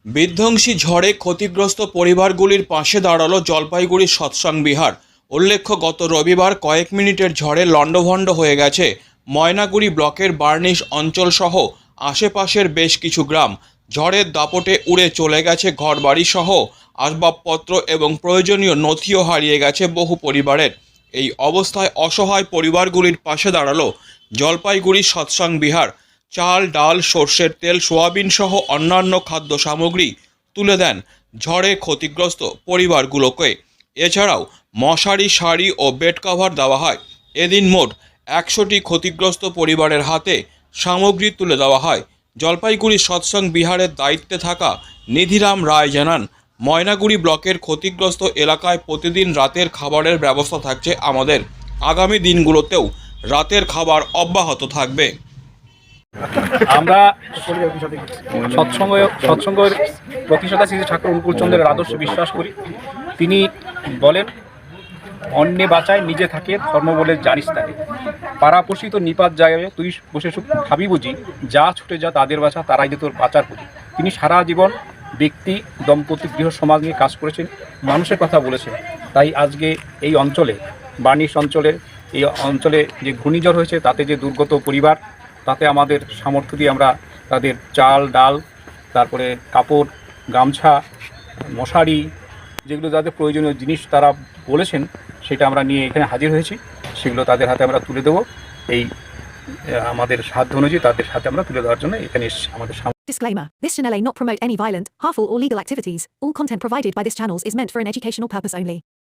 বিধ্বংসী ঝড়ে ক্ষতিগ্রস্ত পরিবারগুলির পাশে দাঁড়ালো জলপাইগুড়ি সৎসং বিহার। উল্লেখ্য, গত রবিবার কয়েক মিনিটের ঝড়ে লণ্ডভণ্ড হয়ে গেছে ময়নাগুড়ি ব্লকের বার্নিশ অঞ্চলসহ আশেপাশের বেশ কিছু গ্রাম। ঝড়ের দাপটে উড়ে চলে গেছে ঘরবাড়ি সহ আসবাবপত্র এবং প্রয়োজনীয় নথিও হারিয়ে গেছে বহু পরিবারের। এই অবস্থায় অসহায় পরিবারগুলির পাশে দাঁড়ালো জলপাইগুড়ি সৎসং বিহার। চাল, ডাল, সর্ষের তেল, সোয়াবিন সহ অন্যান্য খাদ্য সামগ্রী তুলে দেন ঝড়ে ক্ষতিগ্রস্ত পরিবারগুলোকে। এছাড়াও মশারি, শাড়ি ও বেড কভার দেওয়া হয়। এদিন মোট 100টি ক্ষতিগ্রস্ত পরিবারের হাতে সামগ্রী তুলে দেওয়া হয়। জলপাইগুড়ি সৎসং বিহারের দায়িত্বে থাকা নিধিরাম রায় জানান, ময়নাগুড়ি ব্লকের ক্ষতিগ্রস্ত এলাকায় প্রতিদিন রাতের খাবারের ব্যবস্থা থাকছে আমাদের। আগামী দিনগুলোতেও রাতের খাবার অব্যাহত থাকবে। আমরা সৎসঙ্গের প্রতিষ্ঠাতা শ্রী ঠাকুর অনুকূলচন্দ্রের আদর্শে বিশ্বাস করি। তিনি বলেন, অন্যে বাঁচায় নিজে থাকে, ধর্ম বলে জানিস তাকে। পাড়াপড়শি তো নিপাত জায়গায় তুই বসে ভাবি বুঝি, যা ছুটে যা তাদের বাঁচা, তারাই যে তোর বাঁচার পুঁজি। তিনি সারা জীবন ব্যক্তি, দম্পতি, গৃহ সমাজ নিয়ে কাজ করেছেন, মানুষের কথা বলেছেন। তাই আজকে এই অঞ্চলে, বার্নিশ এই অঞ্চলে যে ঘূর্ণিঝড় হয়েছে, তাতে যে দুর্গত পরিবার, তাতে আমাদের সামর্থ্য দিয়ে আমরা তাদের চাল, ডাল, তারপরে কাপড়, গামছা, মশারি, যেগুলো তাদের প্রয়োজনীয় জিনিস তারা বলেছেন, সেটা আমরা নিয়ে এখানে হাজির হয়েছি। সেগুলো তাদের হাতে আমরা তুলে দেবো। এই আমাদের সাধ্য অনুযায়ী তাদের সাথে আমরা তুলে দেওয়ার জন্য এখানে এসেছি। আমাদের Disclaimer. This channel may not promote any violent, harmful or legal activities. All content provided by this channel is meant for an educational purpose only.